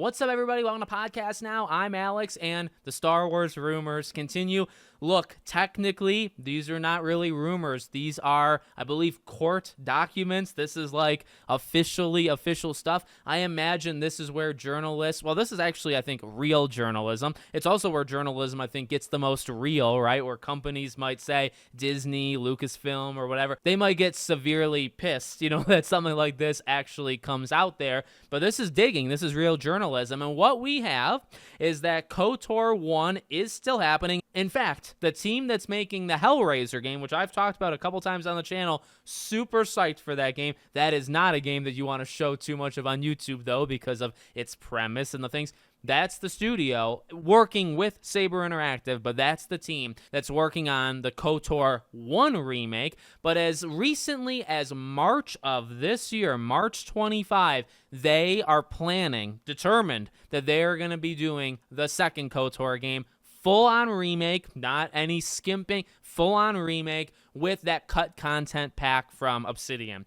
What's up, everybody? Welcome to Podcast Now. I'm Alex, and the Star Wars rumors continue. Look, technically, these are not really rumors. These are, I believe, court documents. This is like official stuff. I imagine this is where journalists, well, this is actually, I think, real journalism. It's also where journalism, I think, gets the most real, right? Where companies might say, Disney, Lucasfilm, or whatever, they might get severely pissed, that something like this actually comes out there. But this is digging. This is real journalism. And what we have is that KOTOR 1 is still happening. In fact, the team that's making the Hellraiser game, which I've talked about a couple times on the channel, super psyched for that game. That is not a game that you want to show too much of on YouTube, though, because of its premise and the things. That's the studio working with Saber Interactive, but that's the team that's working on the KOTOR 1 remake. But as recently as March of this year, March 25, they are determined that they are going to be doing the second KOTOR game. Full-on remake, not any skimping, full-on remake with that cut content pack from Obsidian.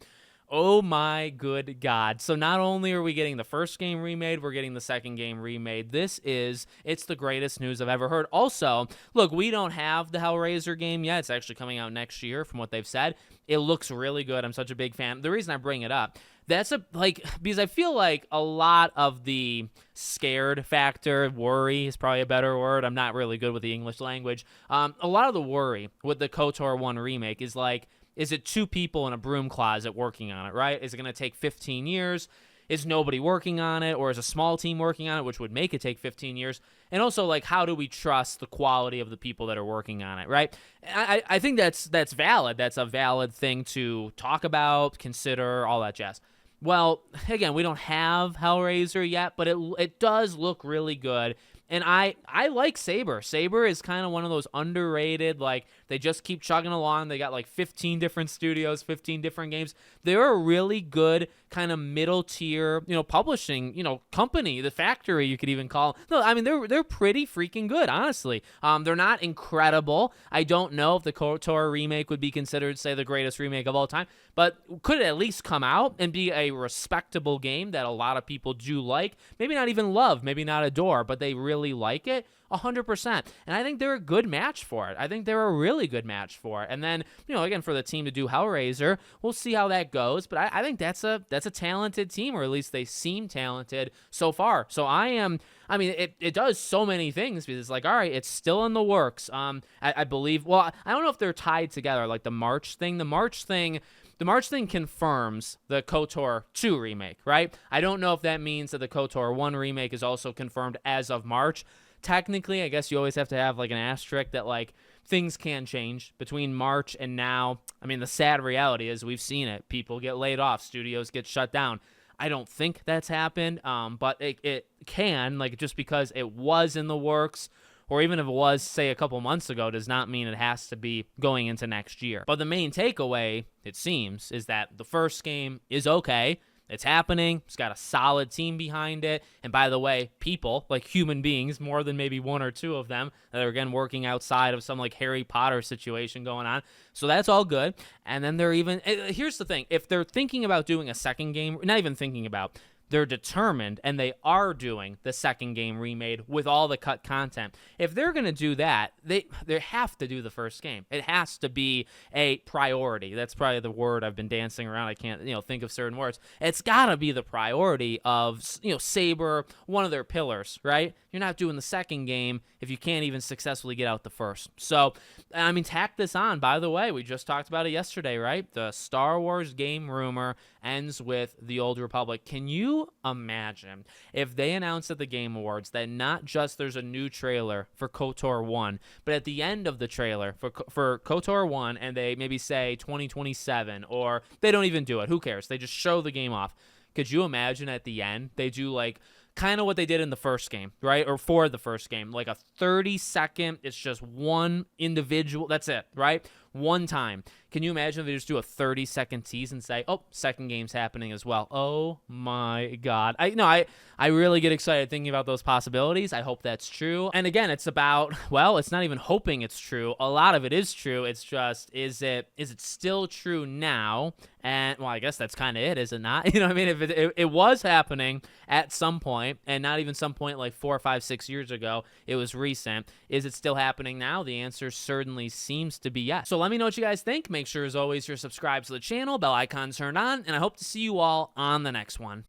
Oh my good God. So not only are we getting the first game remade, we're getting the second game remade. It's the greatest news I've ever heard. Also, look, we don't have the Hellraiser game yet. It's actually coming out next year from what they've said. It looks really good. I'm such a big fan. The reason I bring it up, because I feel like a lot of the scared factor, worry is probably a better word. I'm not really good with the English language. A lot of the worry with the KOTOR 1 remake is like, is it two people in a broom closet working on it, right? Is it going to take 15 years? Is nobody working on it? Or is a small team working on it, which would make it take 15 years? And also, like, how do we trust the quality of the people that are working on it, right? I think that's valid. That's a valid thing to talk about, consider, all that jazz. Well, again, we don't have Hellraiser yet, but it does look really good. And I like Saber. Saber is kind of one of those underrated, like, they just keep chugging along. They got like 15 different studios, 15 different games. They're a really good kind of middle tier, publishing, company, the factory you could even call. No, I mean, they're pretty freaking good, honestly. They're not incredible. I don't know if the KOTOR remake would be considered, say, the greatest remake of all time, but could it at least come out and be a respectable game that a lot of people do like? Maybe not even love, maybe not adore, but they really like it. 100%. And I think they're a good match for it. I think they're a really good match for it. And then, again, for the team to do Hellraiser, we'll see how that goes. But I think that's a talented team, or at least they seem talented so far. So it does so many things because it's like, all right, it's still in the works. I believe, well, I don't know if they're tied together, like the March thing. The March thing confirms the KOTOR 2 remake, right? I don't know if that means that the KOTOR 1 remake is also confirmed as of March. Technically, I guess you always have to have like an asterisk that like things can change between March and now. I mean, the sad reality is we've seen it. People get laid off. Studios get shut down. I don't think that's happened, but it can, like, just because it was in the works, or even if it was, say, a couple months ago, does not mean it has to be going into next year. But the main takeaway, it seems, is that the first game is okay. It's happening. It's got a solid team behind it. And by the way, people, like human beings, more than maybe one or two of them, that are, again, working outside of some, like, Harry Potter situation going on. So that's all good. And then here's the thing. If they're thinking about doing a second game, not even thinking about, they're determined, and they are doing the second game remade with all the cut content. If they're going to do that, they have to do the first game. It has to be a priority. That's probably the word I've been dancing around. I can't, think of certain words. It's got to be the priority of, Saber, one of their pillars, right? You're not doing the second game if you can't even successfully get out the first. So, tack this on. By the way, we just talked about it yesterday, right? The Star Wars game rumor ends with The Old Republic. Can you imagine if they announced at the Game Awards that not just there's a new trailer for KOTOR 1, but at the end of the trailer for KOTOR 1, and they maybe say 2027, or they don't even do it. Who cares? They just show the game off. Could you imagine at the end they do like kind of what they did in the first game, right? Or for the first game, like a 30-second, it's just one individual, that's it, right? One time. Can you imagine if they just do a 30-second tease and say, oh, second game's happening as well? Oh my God. I really get excited thinking about those possibilities. I hope that's true. And again, it's about, well, it's not even hoping it's true. A lot of it is true. It's just, is it still true now? And, well, I guess that's kind of it, is it not? You know what I mean? If it was happening at some point, and not even some point like 4, 5, 6 years ago, it was recent. Is it still happening now? The answer certainly seems to be yes. So let me know what you guys think. Make sure, as always, you're subscribed to the channel, bell icon turned on, and I hope to see you all on the next one.